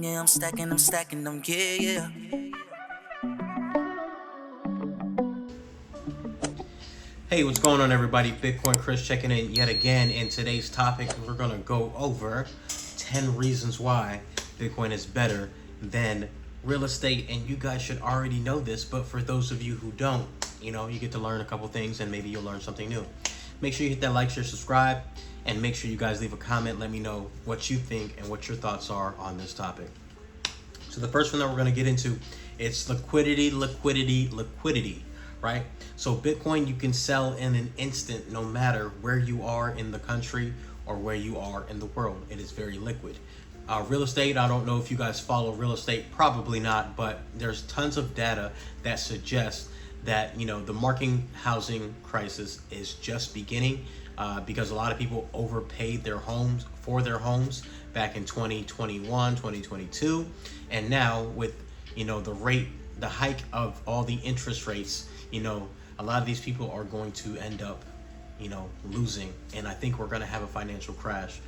yeah, I'm stacking them, yeah, yeah. Hey, what's going on, everybody? Bitcoin Chris checking in yet again. In today's topic, we're going to go over 10 reasons why Bitcoin is better than real estate. And you guys should already know this, but for those of you who don't, you get to learn a couple things and maybe you'll learn something new. Make sure you hit that like, share, subscribe, and make sure you guys leave a comment. Let me know what you think and what your thoughts are on this topic. So the first one that we're going to get into, it's liquidity, right? So Bitcoin you can sell in an instant no matter where you are in the country or where you are in the world. It is very liquid. Real estate, I don't know if you guys follow real estate, probably not, but there's tons of data that suggests that the market housing crisis is just beginning because a lot of people overpaid their homes for their homes back in 2021, 2022, and now with the hike of all the interest rates, a lot of these people are going to end up losing, and I think we're going to have a financial crash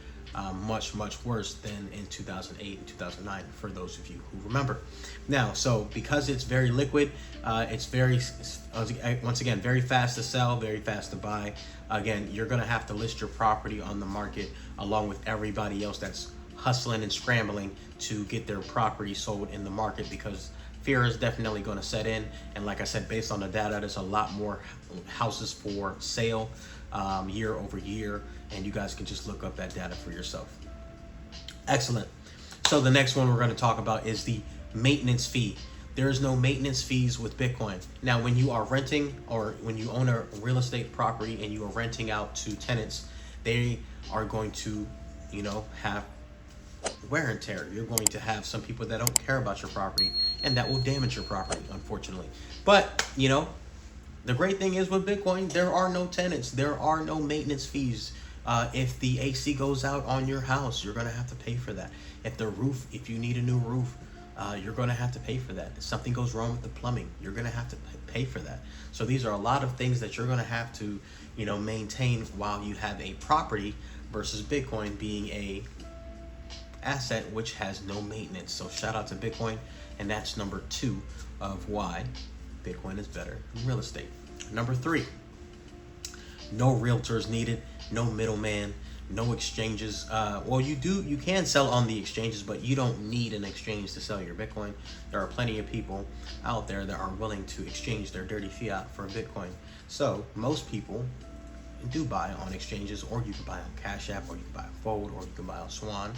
much worse than in 2008 and 2009, for those of you who remember. Now, so because it's very liquid, it's very, once again, very fast to sell, very fast to buy. Again, you're going to have to list your property on the market along with everybody else that's hustling and scrambling to get their property sold in the market, because fear is definitely going to set in. And like I said, based on the data, there's a lot more houses for sale year over year, and you guys can just look up that data for yourself. Excellent. So the next one we're going to talk about is the maintenance fee. There is no maintenance fees with Bitcoin. Now, when you are renting or when you own a real estate property and you are renting out to tenants, they are going to, have wear and tear. You're going to have some people that don't care about your property, and that will damage your property, unfortunately. But, the great thing is with Bitcoin, there are no tenants. There are no maintenance fees. If the AC goes out on your house, you're going to have to pay for that. If you need a new roof, you're going to have to pay for that. If something goes wrong with the plumbing, you're going to have to pay for that. So these are a lot of things that you're going to have to, maintain while you have a property, versus Bitcoin being a asset which has no maintenance. So shout out to Bitcoin, and that's number 2 of why Bitcoin is better than real estate. Number 3, no realtors needed, no middleman, no exchanges. You can sell on the exchanges, but you don't need an exchange to sell your Bitcoin. There are plenty of people out there that are willing to exchange their dirty fiat for Bitcoin. So most people do buy on exchanges, or you can buy on Cash App, or you can buy on Fold, or you can buy on Swan.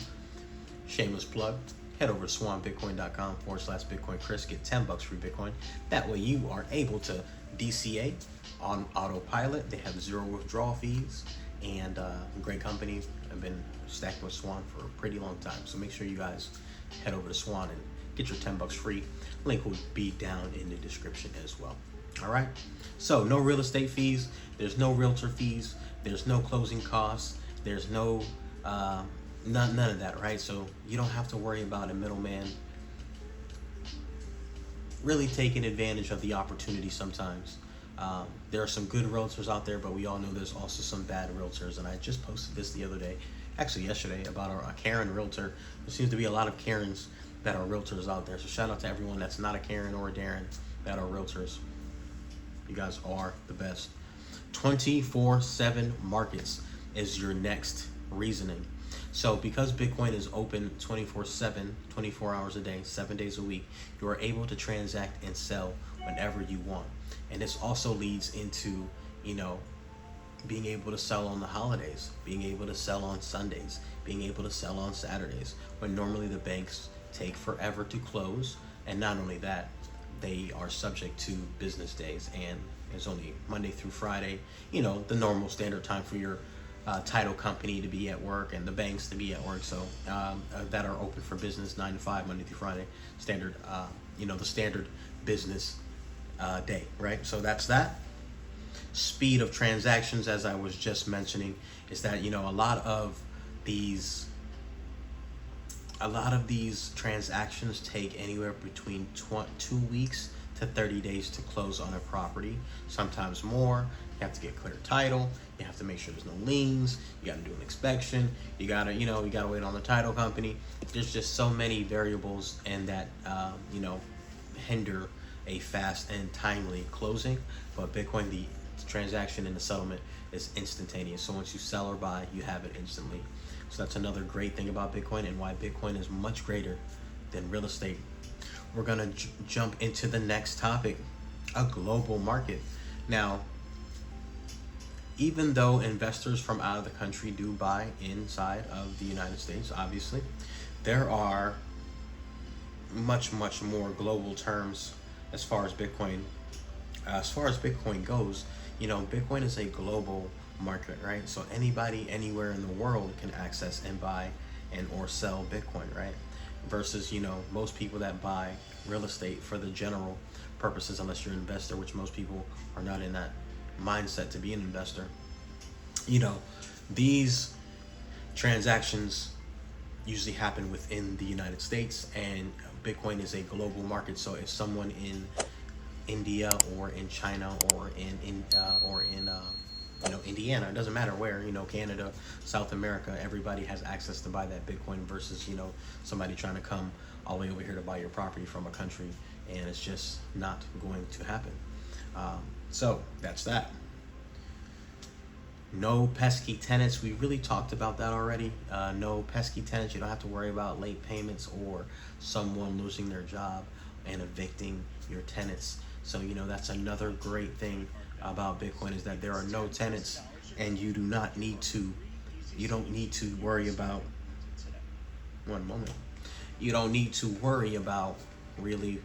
Shameless plug. Head over to swanbitcoin.com/Bitcoin Chris. Get $10 free Bitcoin. That way you are able to DCA on autopilot. They have 0 withdrawal fees, and great company. I've been stacking with Swan for a pretty long time. So make sure you guys head over to Swan and get your $10 free. Link will be down in the description as well. All right. So no real estate fees. There's no realtor fees. There's no closing costs. There's no none of that, right? So you don't have to worry about a middleman really taking advantage of the opportunity sometimes. There are some good realtors out there, but we all know there's also some bad realtors. And I just posted this the other day, actually yesterday, about a Karen realtor. There seems to be a lot of Karens that are realtors out there. So shout out to everyone that's not a Karen or a Darren that are realtors. You guys are the best. 24/7 markets is your next reasoning. So because Bitcoin is open 24/7, 24 hours a day, 7 days a week, you are able to transact and sell whenever you want. And this also leads into, being able to sell on the holidays, being able to sell on Sundays, being able to sell on Saturdays, when normally the banks take forever to close. And not only that, they are subject to business days, and it's only Monday through Friday, the normal standard time for your title company to be at work and the banks to be at work. So that are open for business 9 to 5, Monday through Friday, standard, the standard business day, right? So that's that. Speed of transactions, as I was just mentioning, is that, a lot of these transactions take anywhere between 2 weeks to 30 days to close on a property, sometimes more. You have to get clear title. You have to make sure there's no liens. You got to do an inspection. You gotta, you gotta wait on the title company. There's just so many variables and that, hinder a fast and timely closing. But Bitcoin, the transaction and the settlement is instantaneous. So once you sell or buy, you have it instantly. So that's another great thing about Bitcoin and why Bitcoin is much greater than real estate. We're gonna jump into the next topic, a global market. Now, even though investors from out of the country do buy inside of the United States, obviously, there are much more global terms as far as Bitcoin. As far as Bitcoin goes, Bitcoin is a global market, right? So anybody anywhere in the world can access and buy and or sell Bitcoin, right? Versus, most people that buy real estate for the general purposes, unless you're an investor, which most people are not in that mindset to be an investor. These transactions usually happen within the United States, and Bitcoin is a global market. So if someone in India or in China or in Indiana, it doesn't matter where, Canada, South America, everybody has access to buy that Bitcoin versus, somebody trying to come all the way over here to buy your property from a country, and it's just not going to happen. So that's that. No pesky tenants. We really talked about that already. No pesky tenants. You don't have to worry about late payments or someone losing their job and evicting your tenants. So, that's another great thing about Bitcoin is that there are no tenants, and you don't need to worry about, one moment. You don't need to worry about really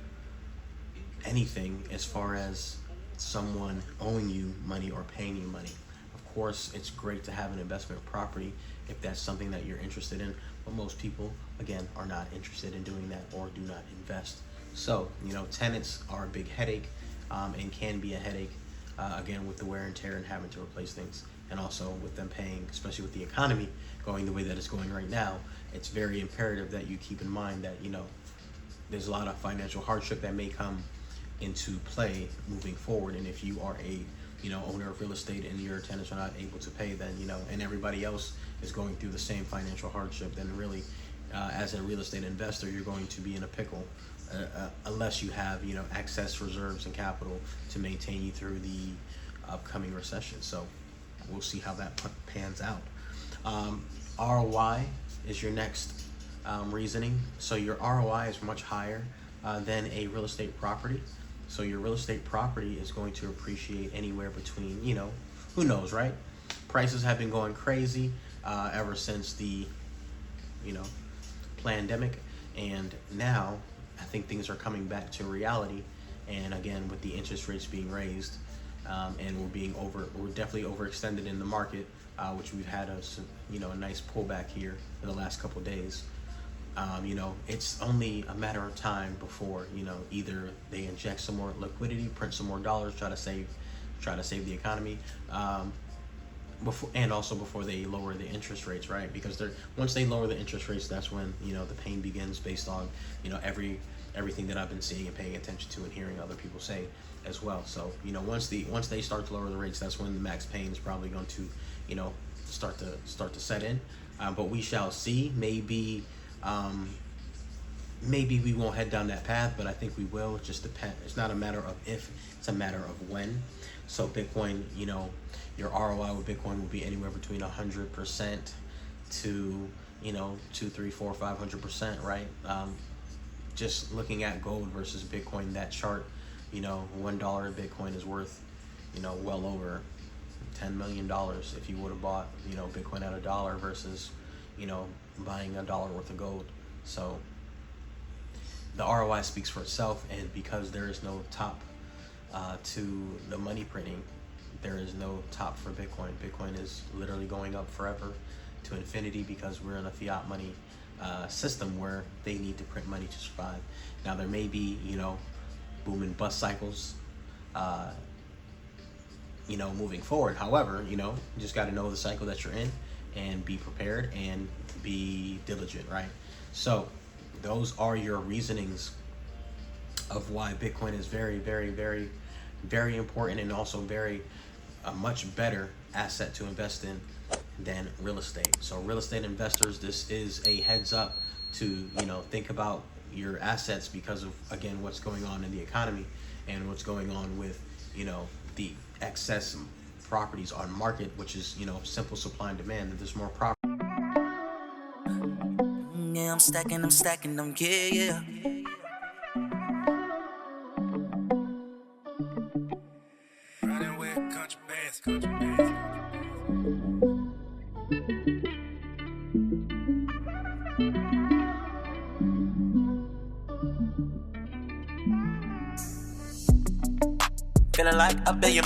anything as far as someone owing you money or paying you money. Of course, it's great to have an investment property if that's something that you're interested in, but most people, again, are not interested in doing that or do not invest. So, tenants are a big headache, and can be a headache, again, with the wear and tear and having to replace things, and also with them paying, especially with the economy going the way that it's going right now. It's very imperative that you keep in mind that, there's a lot of financial hardship that may come into play moving forward. And if you are a owner of real estate and your tenants are not able to pay, then and everybody else is going through the same financial hardship, then really as a real estate investor, you're going to be in a pickle, unless you have excess reserves and capital to maintain you through the upcoming recession. So we'll see how that pans out. ROI is your next reasoning. So your ROI is much higher than a real estate property. So your real estate property is going to appreciate anywhere between, who knows, right? Prices have been going crazy ever since the, pandemic. And now I think things are coming back to reality. And again, with the interest rates being raised, and we're definitely overextended in the market, which we've had a nice pullback here in the last couple of days. It's only a matter of time before, either they inject some more liquidity, print some more dollars, try to save the economy, before they lower the interest rates, right? Because once they lower the interest rates, that's when, the pain begins based on, everything that I've been seeing and paying attention to and hearing other people say as well. So, once they start to lower the rates, that's when the max pain is probably going to, start to set in. But we shall see. Maybe we won't head down that path, but I think we will. It just depends. It's not a matter of if, it's a matter of when. So Bitcoin, your ROI with Bitcoin will be anywhere between 100% to, 2, 3, 4, 500%, right? Just looking at gold versus Bitcoin, that chart, $1 of Bitcoin is worth, well over $10 million if you would have bought, Bitcoin at $1 versus, buying $1 worth of gold. So the ROI speaks for itself, and because there is no top to the money printing, there is no top for Bitcoin. Bitcoin is literally going up forever to infinity because we're in a fiat money system where they need to print money to survive. Now there may be, boom and bust cycles, moving forward. However, you just got to know the cycle that you're in and be prepared and be diligent, right? So those are your reasonings of why Bitcoin is very, very, very, very important, and also very a much better asset to invest in than real estate. So real estate investors, this is a heads up to, think about your assets because of, again, what's going on in the economy and what's going on with, the excess properties on market, which is, simple supply and demand, that there's more property. Yeah, I'm stacking them, yeah, yeah. Riding with country bands. Feeling like $1 billion.